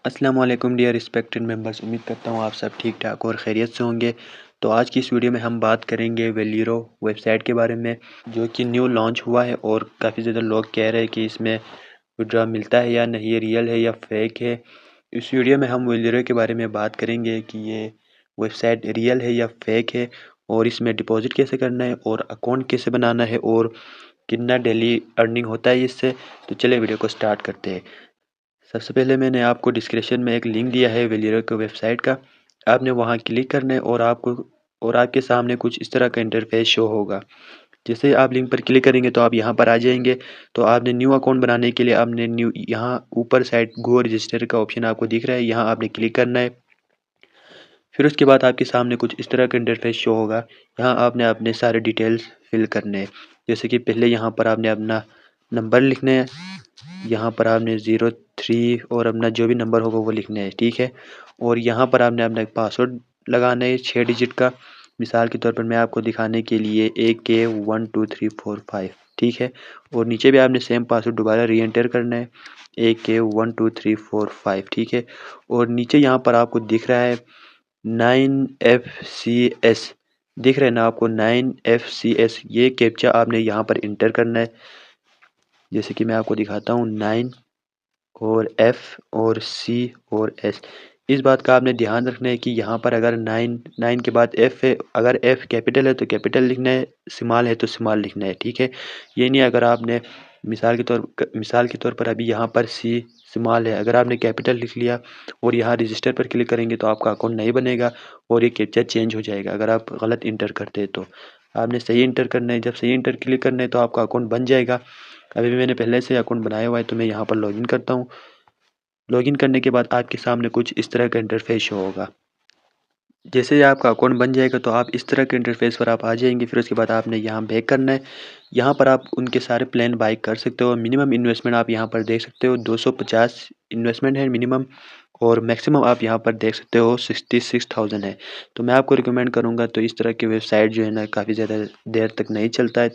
अस्सलाम वालेकुम dear respected members. उम्मीद करता हूँ आप सब ठीक ठाक और खैरियत से होंगे। तो आज की इस वीडियो में हम बात करेंगे वेलीरो वेबसाइट के बारे में, जो कि न्यू लॉन्च हुआ है और काफ़ी ज़्यादा लोग कह रहे हैं कि इसमें विड्रॉ मिलता है या नहीं, ये रियल है या फेक है। इस वीडियो में हम वेलीरो के बारे में बात करेंगे कि ये वेबसाइट रियल है या फेक है, और इसमें डिपॉजिट कैसे करना है और अकाउंट कैसे बनाना है और कितना डेली अर्निंग होता है इससे। तो चलिए वीडियो को स्टार्ट करते हैं। सबसे पहले मैंने आपको डिस्क्रिप्शन में एक लिंक दिया है वेलीरो की वेबसाइट का। आपने वहां क्लिक करना है और आपके सामने कुछ इस तरह का इंटरफेस शो होगा। जैसे आप लिंक पर क्लिक करेंगे तो आप यहाँ पर आ जाएंगे। तो आपने न्यू अकाउंट बनाने के लिए आपने न्यू यहाँ ऊपर साइड गो रजिस्टर का ऑप्शन आपको दिख रहा है, यहाँ आपने क्लिक करना है। फिर उसके बाद आपके सामने कुछ इस तरह का इंटरफेस शो होगा। यहाँ आपने अपने सारे डिटेल्स फिल करने हैं। जैसे कि पहले यहाँ पर आपने अपना नंबर लिखना है, यहाँ पर आपने 03 और अपना जो भी नंबर होगा वो लिखना है, ठीक है। और यहाँ पर आपने अपना एक पासवर्ड लगाना है 6 डिजिट का। मिसाल के तौर पर मैं आपको दिखाने के लिए AK1234 5, ठीक है। और नीचे भी आपने सेम पासवर्ड दोबारा री एंटर करना है, AK1234 5, ठीक है। और नीचे यहाँ पर आपको दिख रहा है 9FCS, दिख रहा है ना आपको 9FCS, ये कैप्चा आपने यहाँ पर इंटर करना है। जैसे कि मैं आपको दिखाता हूँ 9 और F और C और S। इस बात का आपने ध्यान रखना है कि यहाँ पर अगर 9 के बाद F है, अगर F कैपिटल है तो कैपिटल लिखना है, स्मॉल है तो स्मॉल लिखना है, ठीक है। ये नहीं अगर आपने मिसाल के तौर पर अभी यहाँ पर C स्मॉल है, अगर आपने कैपिटल लिख लिया और यहाँ रजिस्टर पर क्लिक करेंगे तो आपका अकाउंट नहीं बनेगा और ये कैप्चा चेंज हो जाएगा अगर आप गलत इंटर करते हैं। तो आपने सही इंटर करना है। जब सही इंटर क्लिक करना है तो आपका अकाउंट बन जाएगा। अभी भी मैंने पहले से अकाउंट बनाया हुआ है तो मैं यहाँ पर लॉगिन करता हूँ। लॉगिन करने के बाद आपके सामने कुछ इस तरह का इंटरफेस शो होगा। जैसे ही आपका अकाउंट बन जाएगा तो आप इस तरह के इंटरफेस पर आप आ जाएंगे। फिर उसके बाद आपने यहाँ बैक करना है। यहाँ पर आप उनके सारे प्लान बाई कर सकते हो। मिनिमम इन्वेस्टमेंट आप यहाँ पर देख सकते हो 250 इन्वेस्टमेंट है मिनिमम, और मैक्सिमम आप यहाँ पर देख सकते हो 66,000 है। तो मैं आपको रिकमेंड करूँगा, तो इस तरह की वेबसाइट जो है ना काफ़ी ज़्यादा देर तक नहीं चलता है,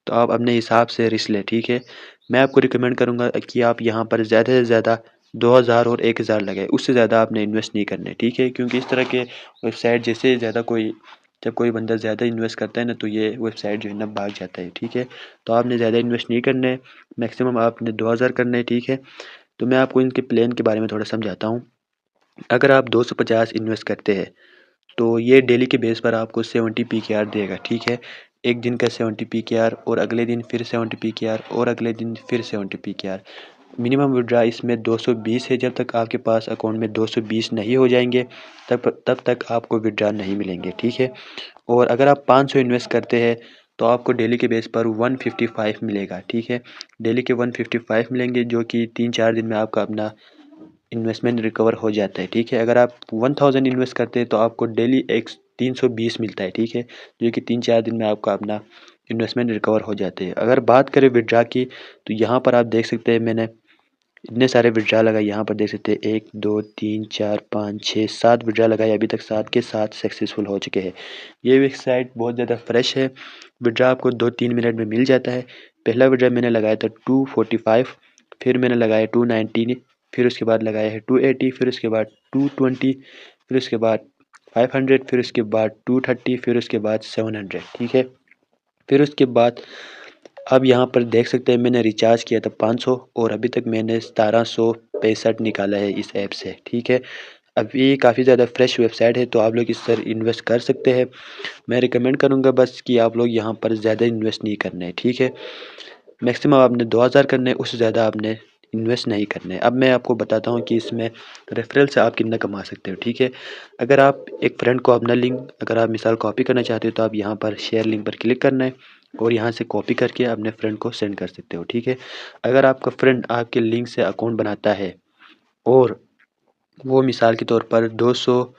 तो आप अपने हिसाब से रिस्क लें, ठीक है। मैं आपको रिकमेंड करूँगा कि आप यहाँ पर ज़्यादा से ज़्यादा 2000 और 1000 लगाए, उससे ज़्यादा आपने इन्वेस्ट नहीं करने, ठीक है। क्योंकि इस तरह के वेबसाइट जैसे जब कोई बंदा ज़्यादा इन्वेस्ट करता है ना तो ये वेबसाइट जो है ना भाग जाता है, ठीक है। तो आपने ज़्यादा इन्वेस्ट नहीं करना है, मैक्सिमम आपने 2000 करना है, ठीक है। तो मैं आपको इनके प्लान के बारे में थोड़ा समझाता हूँ। अगर आप 250 इन्वेस्ट करते हैं तो ये डेली के बेस पर आपको 70 PKR देगा, ठीक है। एक दिन का 70 PKR और अगले दिन फिर 70 PKR और अगले दिन फिर 70 PKR। मिनिमम विड्रा इसमें 220 है। जब तक आपके पास अकाउंट में 220 नहीं हो जाएंगे तब तक आपको विड्रा नहीं मिलेंगे, ठीक है। और अगर आप 500 इन्वेस्ट करते हैं तो आपको डेली के बेस पर 155 मिलेगा, ठीक है। डेली के 155 मिलेंगे, जो कि 3-4 दिन में आपका अपना इन्वेस्टमेंट रिकवर हो जाता है, ठीक है। अगर आप 1000 इन्वेस्ट करते हैं तो आपको डेली एक 320 मिलता है, ठीक है, जो कि 3-4 दिन में आपका अपना इन्वेस्टमेंट रिकवर हो जाते हैं। अगर बात करें विड्रा की तो यहाँ पर आप देख सकते हैं मैंने इतने सारे विड्रा लगाए। यहाँ पर देख सकते हैं 1 2 3 4 5 6 7 विड्रा लगाए। अभी तक 7 के 7 सक्सेसफुल हो चुके हैं। ये वेबसाइट बहुत ज़्यादा फ्रेश है। विड्रा आपको 2-3 मिनट में मिल जाता है। पहला विड्रा मैंने लगाया था 245, फिर मैंने लगाया 219, फिर उसके बाद लगाया है 280, फिर उसके बाद 220, फिर उसके बाद 500, फिर उसके बाद 230, फिर उसके बाद 700, ठीक है। फिर उसके बाद अब यहाँ पर देख सकते हैं मैंने रिचार्ज किया था 500 और अभी तक मैंने 1765 निकाला है इस ऐप से, ठीक है। अभी काफ़ी ज़्यादा फ्रेश वेबसाइट है तो आप लोग इस पर इन्वेस्ट कर सकते हैं। मैं रिकमेंड करूँगा बस कि आप लोग यहाँ पर ज़्यादा इन्वेस्ट नहीं करना है, ठीक है। मैक्सिमम आपने 2000 करने हैं, उससे ज़्यादा आपने इन्वेस्ट नहीं करने हैं। अब मैं आपको बताता हूँ कि इसमें रेफरल से आप कितना कमा सकते हो, ठीक है। अगर आप एक फ्रेंड को अपना लिंक अगर आप मिसाल कॉपी करना चाहते हो तो आप यहाँ पर शेयर लिंक पर क्लिक करना है और यहाँ से कॉपी करके अपने फ्रेंड को सेंड कर सकते हो, ठीक है। अगर आपका फ्रेंड आपके लिंक से अकाउंट बनाता है और वो मिसाल के तौर पर 200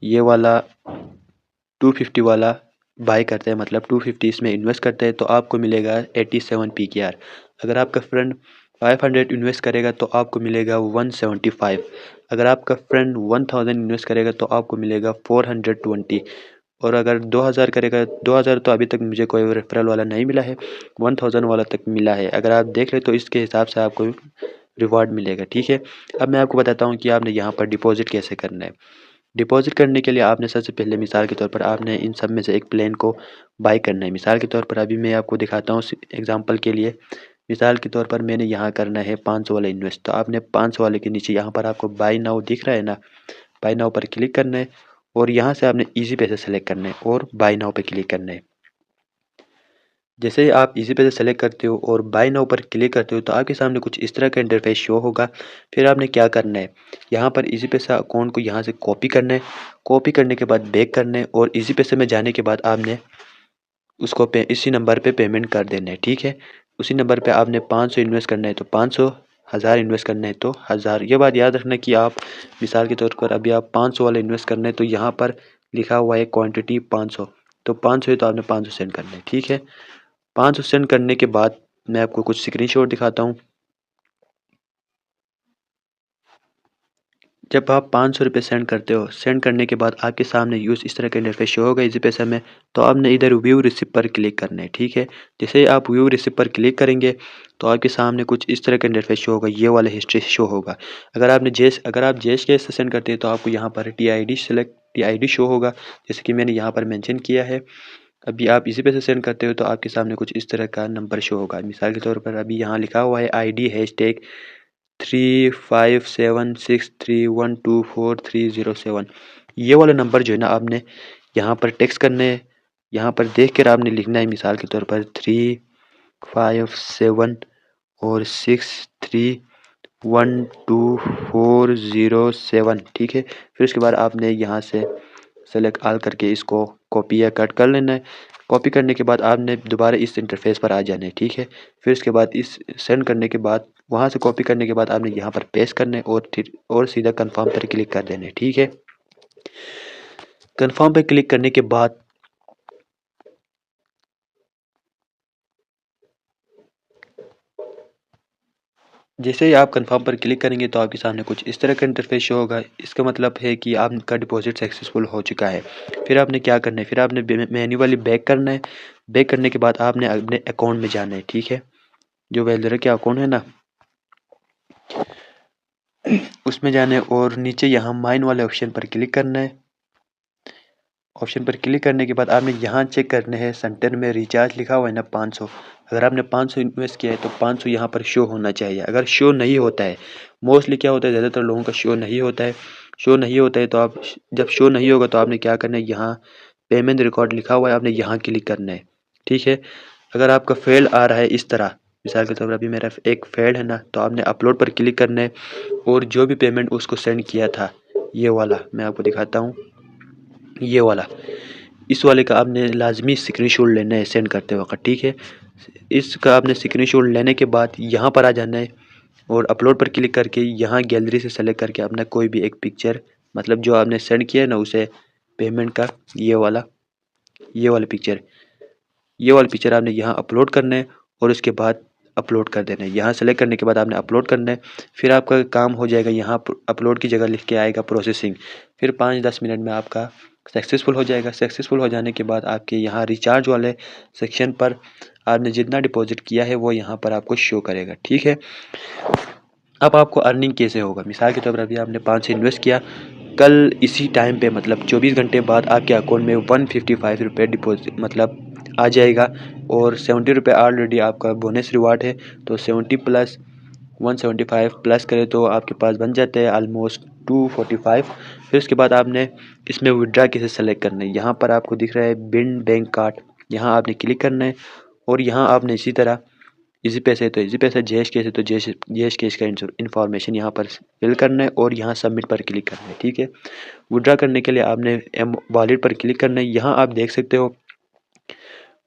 ये वाला 250 वाला बाय करते हैं, मतलब 250 इसमें इन्वेस्ट करते हैं तो आपको मिलेगा 87 PKR। अगर आपका फ्रेंड 500 इन्वेस्ट करेगा तो आपको मिलेगा 175। अगर आपका फ्रेंड 1000 इन्वेस्ट करेगा तो आपको मिलेगा 420। और अगर 2000 करेगा, 2000 तो अभी तक मुझे कोई रेफरल वाला नहीं मिला है, 1000 वाला तक मिला है। अगर आप देख ले तो इसके हिसाब से आपको रिवॉर्ड मिलेगा। ठीक है, अब मैं आपको बताता हूँ कि आपने यहाँ पर डिपॉजिट कैसे करना है। डिपॉजिट करने के लिए आपने सबसे पहले मिसाल के तौर पर आपने इन सब में से एक प्लान को बाय करना है। मिसाल के तौर पर अभी मैं आपको दिखाता हूँ एग्जांपल के लिए। मिसाल के तौर पर मैंने यहाँ करना है 500 वाला इन्वेस्ट, तो आपने 500 वाले के नीचे यहाँ पर आपको बाय नाउ दिख रहा है ना, बाय नाउ पर क्लिक करना है और यहाँ से आपने ईजी पैसे सेलेक्ट करना है और बाय नाउ पर क्लिक करना है। जैसे ही आप इजी पैसे सेलेक्ट करते हो और बाय नाउ पर क्लिक करते हो तो आपके सामने कुछ इस तरह का इंटरफेस शो होगा। फिर आपने क्या करना है, यहाँ पर इजी पैसा अकाउंट को यहाँ से कॉपी करना है। कॉपी करने के बाद बैक करना है और इजी पैसे में जाने के बाद आपने उसको इसी नंबर पे पेमेंट कर देना है। ठीक है, उसी नंबर पे आपने 500 इन्वेस्ट करना है तो 500, 1000 इन्वेस्ट करना है तो 1000। ये बात याद रखना कि आप मिसाल के तौर पर अभी आप 500 वाला इन्वेस्ट करना है तो यहाँ पर लिखा हुआ है क्वान्टिटी 500, तो 500 है तो आपने 500 सेंड करना है। ठीक है, 500 सेंड करने के बाद मैं आपको कुछ स्क्रीनशॉट दिखाता हूँ। जब आप 500 रुपये सेंड करते हो, सेंड करने के बाद आपके सामने यूज़ इस तरह का इंटरफेस शो होगा इजी पैसा में, तो आपने इधर व्यू रिसिप्ट पर क्लिक करना है। ठीक है, जैसे ही आप व्यू रिसिप्ट पर क्लिक करेंगे तो आपके सामने कुछ इस तरह का इंटरफेस शो होगा, ये वाला हिस्ट्री शो होगा। अगर आप जेस के से सेंड करते हैं तो आपको यहाँ पर टी आई डी शो होगा, जैसे कि मैंने यहाँ पर मेंशन किया है। अभी आप इसी पैसे सेंड करते हो तो आपके सामने कुछ इस तरह का नंबर शो होगा। मिसाल के तौर पर अभी यहाँ लिखा हुआ है ID हैशटैग 357631243007। ये वाला नंबर जो है ना आपने यहाँ पर टेक्स्ट करना है, यहाँ पर देख कर आपने लिखना है। मिसाल के तौर पर 357 और 63122407। ठीक है, फिर उसके बाद आपने यहाँ से सेलेक्ट ऑल करके इसको कॉपी या कट कर लेना है। कॉपी करने के बाद आपने दोबारा इस इंटरफेस पर आ जाना है। ठीक है, फिर उसके बाद इस सेंड करने के बाद वहाँ से कॉपी करने के बाद आपने यहाँ पर पेस्ट करना है और सीधा कंफर्म पर क्लिक कर देना है। ठीक है, कंफर्म पर क्लिक करने के बाद जैसे ही आप कंफर्म पर क्लिक करेंगे तो आपके सामने कुछ इस तरह का इंटरफेस शो होगा। इसका मतलब है कि आपका डिपॉजिट सक्सेसफुल हो चुका है। फिर आपने क्या करना है, फिर आपने मैन्युअली बैक करना है। बैक करने के बाद आपने अपने अकाउंट में जाना है। ठीक है, जो वेलर के अकाउंट है ना उसमें जाना है और नीचे यहाँ माइन वाले ऑप्शन पर क्लिक करना है। ऑप्शन पर क्लिक करने के बाद आपने यहाँ चेक करने हैं सेंटर में रिचार्ज लिखा हुआ है ना 500। अगर आपने 500 इन्वेस्ट किया है तो 500 यहाँ पर शो होना चाहिए। अगर शो नहीं होता है, मोस्टली क्या होता है ज़्यादातर लोगों का शो नहीं होता है। शो नहीं होता है तो आप जब शो नहीं होगा तो आपने क्या करना है, यहाँ पेमेंट रिकॉर्ड लिखा हुआ है आपने यहाँ क्लिक करना है। ठीक है, अगर आपका फेल आ रहा है इस तरह, मिसाल के तौर पर अभी मेरा एक फेल है ना, तो आपने अपलोड पर क्लिक करना है और जो भी पेमेंट उसको सेंड किया था, ये वाला मैं आपको दिखाता हूँ, ये वाला इस वाले का आपने लाजमी स्क्रीनशॉट लेना है सेंड करते वक्त। ठीक है, इसका आपने स्क्रीनशॉट लेने के बाद यहाँ पर आ जाना है और अपलोड पर क्लिक करके यहाँ गैलरी से सेलेक्ट करके अपना कोई भी एक पिक्चर, मतलब जो आपने सेंड किया है ना उसे पेमेंट का, ये वाला पिक्चर आपने यहाँ अपलोड करना है और उसके बाद अपलोड कर देना है। यहाँ सेलेक्ट करने के बाद आपने अपलोड करना है। फिर आपका काम हो जाएगा, यहाँ अपलोड की जगह लिख के आएगा प्रोसेसिंग। फिर 5-10 मिनट में आपका सक्सेसफुल हो जाएगा। सक्सेसफुल हो जाने के बाद आपके यहाँ रिचार्ज वाले सेक्शन पर आपने जितना डिपॉजिट किया है वो यहाँ पर आपको शो करेगा। ठीक है, अब आपको अर्निंग कैसे होगा, मिसाल के तौर पर अभी आपने 500 इन्वेस्ट किया, कल इसी टाइम पे मतलब 24 घंटे बाद आपके अकाउंट में 155 रुपये डिपॉजिट मतलब आ जाएगा और 70 रुपये ऑलरेडी आपका बोनस रिवार्ड है। तो 70 प्लस 175 प्लस करें तो आपके पास बन जाता है ऑलमोस्ट 245। फिर उसके बाद आपने इसमें विड्रा कैसे सेलेक्ट करना है, यहाँ पर आपको दिख रहा है बिन बैंक कार्ड, यहाँ आपने क्लिक करना है और यहाँ आपने इसी तरह इजी पैसे है तो इजी पैसा, जेएश केस है तो जेएश केस का इन्फॉर्मेशन यहाँ पर फिल करना है और यहाँ सबमिट पर क्लिक करना है। ठीक है, विड्रा करने के लिए आपने वॉलेट पर क्लिक करना है। यहाँ आप देख सकते हो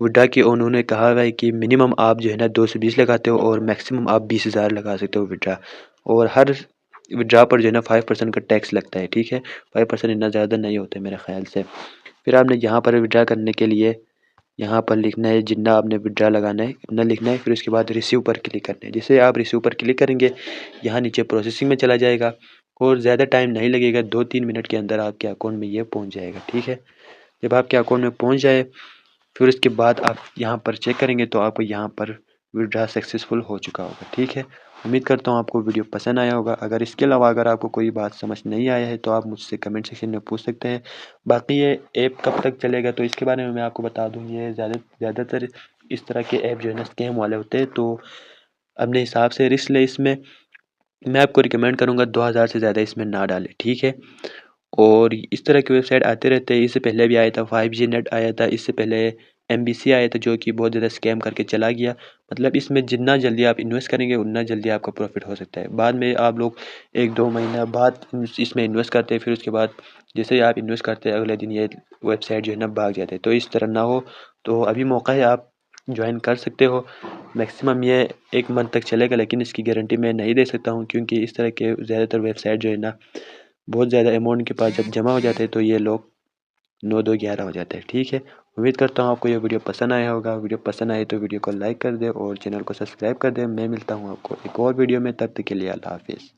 विड्रा की उन्होंने कहा हुआ है कि मिनिमम आप जो है ना 220 लगाते हो और मैक्सिमम आप 20,000 लगा सकते हो विड्रा, और हर विड्रा पर जो है ना 5% का टैक्स लगता है। ठीक है, 5% इतना ज़्यादा नहीं होता है मेरे ख्याल से। फिर आपने यहाँ पर विड्रा करने के लिए यहाँ पर लिखना है जितना आपने विड्रा लगाना है उतना लिखना है। फिर उसके बाद रिसीव पर क्लिक करना है। जैसे आप रिसीव पर क्लिक करेंगे यहाँ नीचे प्रोसेसिंग में चला जाएगा और ज़्यादा टाइम नहीं लगेगा, 2-3 मिनट के अंदर आपके अकाउंट में ये पहुँच जाएगा। ठीक है, जब आपके अकाउंट में पहुँच जाए फिर उसके बाद आप यहाँ पर चेक करेंगे तो आपको यहाँ पर विड्रा सक्सेसफुल हो चुका होगा। ठीक है, उम्मीद करता हूँ आपको वीडियो पसंद आया होगा। अगर इसके अलावा अगर आपको कोई बात समझ नहीं आया है तो आप मुझसे कमेंट सेक्शन में पूछ सकते हैं। बाकी ये ऐप कब तक चलेगा तो इसके बारे में मैं आपको बता दूँ, ये ज़्यादातर इस तरह के ऐप जो है ना स्कैम वाले होते हैं, तो अपने हिसाब से रिस्क ले इसमें। मैं आपको रिकमेंड करूँगा 2000 से ज़्यादा इसमें ना डालें, ठीक है। और इस तरह की वेबसाइट आते रहते हैं, इससे पहले भी आया था 5G नेट आया था, इससे पहले MBC आया था जो कि बहुत ज़्यादा स्कैम करके चला गया। मतलब इसमें जितना जल्दी आप इन्वेस्ट करेंगे उतना जल्दी आपका प्रॉफिट हो सकता है। बाद में आप लोग 1-2 महीना बाद इसमें इन्वेस्ट करते हैं, फिर उसके बाद जैसे ही आप इन्वेस्ट करते हैं अगले दिन ये वेबसाइट जो है ना भाग जाते हैं। तो इस तरह ना हो, तो अभी मौका है, आप ज्वाइन कर सकते हो। मैक्सिमम ये 1 मंथ तक चलेगा, लेकिन इसकी गारंटी मैं नहीं दे सकता हूँ क्योंकि इस तरह के ज़्यादातर वेबसाइट जो है ना बहुत ज़्यादा अमाउंट के पास जब जमा हो जाते हैं तो ये लोग 9-2-11 हो जाते हैं, ठीक है। उम्मीद करता हूँ आपको ये वीडियो पसंद आया होगा। वीडियो पसंद आए तो वीडियो को लाइक कर दें और चैनल को सब्सक्राइब कर दें। मैं मिलता हूँ आपको एक और वीडियो में, तब तक के लिए अल्लाह हाफिज़।